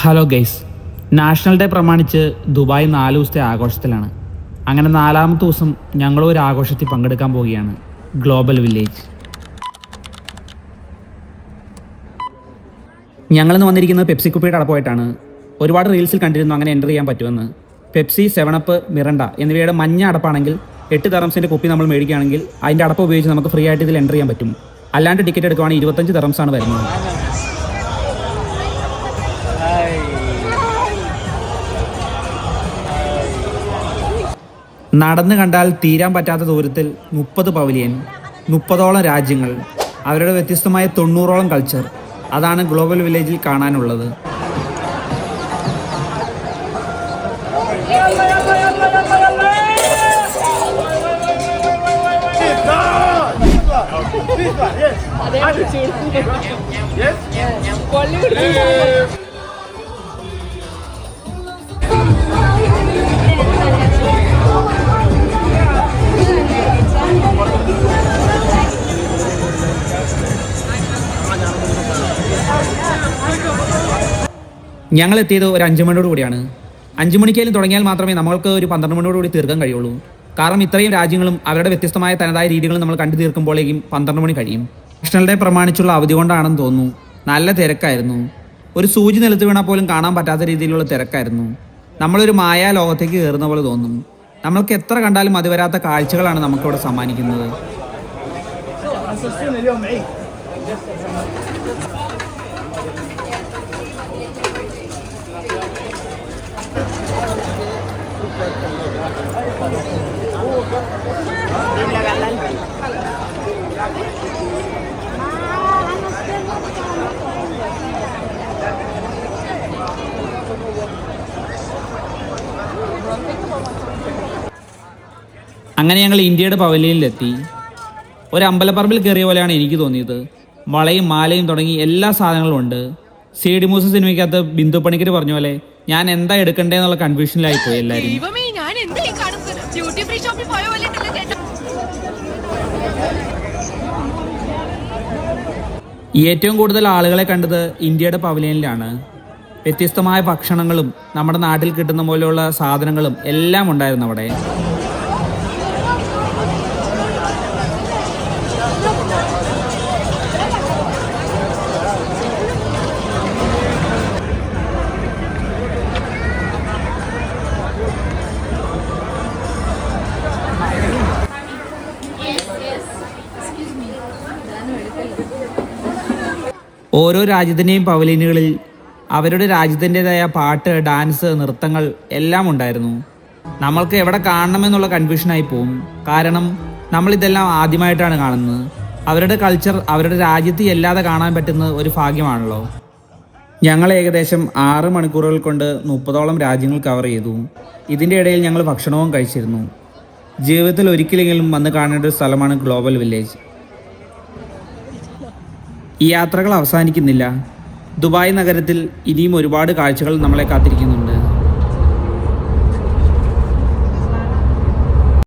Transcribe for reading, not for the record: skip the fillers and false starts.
Hello guys, national day പ്രമാണിച്ച് Dubai 4 ദിവസത്തെ ആഘോഷത്തിലാണ്. അങ്ങനെ 4ാമത്തെ ദിവസം ഞങ്ങളും ഒരു ആഘോഷത്തിൽ പങ്കെടുക്കാൻ പോവുകയാണ്, ഗ്ലോബൽ വില്ലേജ്. ഞങ്ങളിന്ന് വന്നിരിക്കുന്നത് പെപ്സി കുപ്പിയുടെ അടപ്പമായിട്ടാണ്. ഒരുപാട് റീൽസിൽ കണ്ടിരുന്നു അങ്ങനെ എൻ്റർ ചെയ്യാൻ പറ്റുമെന്ന്. പെപ്സി, 7up, മിറണ്ട എന്നിവയുടെ മഞ്ഞ അടപ്പാണെങ്കിൽ 8 ദിർഹംസിൻ്റെ കുപ്പി നമ്മൾ മേടിക്കുകയാണെങ്കിൽ അതിൻ്റെ അടപ്പ് ഉപയോഗിച്ച് നമുക്ക് ഫ്രീ ആയിട്ട് ഇതിൽ എൻ്റർ ചെയ്യാൻ പറ്റും. അല്ലാണ്ട് ടിക്കറ്റ് എടുക്കുവാണെങ്കിൽ 25 ദിർഹംസാണ് വരുന്നത്. നടന്നു കണ്ടാൽ തീരാൻ പറ്റാത്ത ദൂരത്തിൽ 30 പവലിയൻ, 30ഓളം രാജ്യങ്ങൾ, അവരുടെ വ്യത്യസ്തമായ 90ഓളം കൾച്ചർ, അതാണ് ഗ്ലോബൽ വില്ലേജിൽ കാണാനുള്ളത്. ഞങ്ങൾ എത്തിയത് ഒരു 5 മണിയോട് കൂടിയാണ്. 5 മണിക്കേലും തുടങ്ങിയാൽ മാത്രമേ നമ്മൾക്ക് ഒരു 12 മണിയോട് കൂടി തീർക്കാൻ കഴിയുള്ളൂ. കാരണം ഇത്രയും രാജ്യങ്ങളും അവരുടെ വ്യത്യസ്തമായ തനതായ രീതികളും നമ്മൾ കണ്ടു തീർക്കുമ്പോഴേക്കും 12 മണി കഴിയും. നാഷണൽ ഡേ പ്രമാണിച്ചുള്ള അവധി കൊണ്ടാണെന്ന് തോന്നുന്നു. നല്ല തിരക്കായിരുന്നു. ഒരു സൂചി നിലത്ത് വീണാൽ പോലും കാണാൻ പറ്റാത്ത രീതിയിലുള്ള തിരക്കായിരുന്നു. നമ്മളൊരു മായാ ലോകത്തേക്ക് കയറുന്ന പോലെ തോന്നും. നമ്മൾക്ക് എത്ര കണ്ടാലും മതി വരാത്ത കാഴ്ചകളാണ് നമുക്കിവിടെ സമ്മാനിക്കുന്നത്. അങ്ങനെ ഞങ്ങൾ ഇന്ത്യയുടെ പവലിയനിലെത്തി. ഒരു അമ്പലപ്പറമ്പിൽ കയറിയ പോലെയാണ് എനിക്ക് തോന്നിയത്. വളയും മാലയും തുടങ്ങി എല്ലാ സാധനങ്ങളും ഉണ്ട്. സി.ഡി. മൂസ സിനിമയ്ക്കകത്ത് ബിന്ദു പണിക്കർ പറഞ്ഞ പോലെ ഞാൻ എന്താ എടുക്കണ്ടേന്നുള്ള കൺഫ്യൂഷനിലായിപ്പോയി എല്ലാവരും. ഏറ്റവും കൂടുതൽ ആളുകളെ കണ്ടത് ഇന്ത്യയുടെ പവലിയനിലാണ്. വ്യത്യസ്തമായ ഭക്ഷണങ്ങളും നമ്മുടെ നാട്ടിൽ കിട്ടുന്ന പോലെയുള്ള സാധനങ്ങളും എല്ലാം ഉണ്ടായിരുന്നു അവിടെ. ഓരോ രാജ്യത്തിൻ്റെയും പവലിയനുകളിൽ അവരുടെ രാജ്യത്തിൻ്റെതായ പാട്ട്, ഡാൻസ്, നൃത്തങ്ങൾ എല്ലാം ഉണ്ടായിരുന്നു. നമ്മൾക്ക് എവിടെ കാണണമെന്നുള്ള കൺഫ്യൂഷനായി പോവും. കാരണം നമ്മളിതെല്ലാം ആദ്യമായിട്ടാണ് കാണുന്നത്. അവരുടെ കൾച്ചർ അവരുടെ രാജ്യത്ത് അല്ലാതെ കാണാൻ പറ്റുന്നത് ഒരു ഭാഗ്യമാണല്ലോ. ഞങ്ങൾ ഏകദേശം 6 മണിക്കൂറുകൾ കൊണ്ട് 30ഓളം രാജ്യങ്ങൾ കവർ ചെയ്തു. ഇതിൻ്റെ ഇടയിൽ ഞങ്ങൾ ഭക്ഷണവും കഴിച്ചിരുന്നു. ജീവിതത്തിൽ ഒരിക്കലെങ്കിലും വന്ന് കാണേണ്ട ഒരു സ്ഥലമാണ് ഗ്ലോബൽ വില്ലേജ്. ഈ യാത്രകൾ അവസാനിക്കുന്നില്ല. ദുബായ് നഗരത്തിൽ ഇനിയും ഒരുപാട് കാഴ്ചകൾ നമ്മളെ കാത്തിരിക്കുന്നുണ്ട്.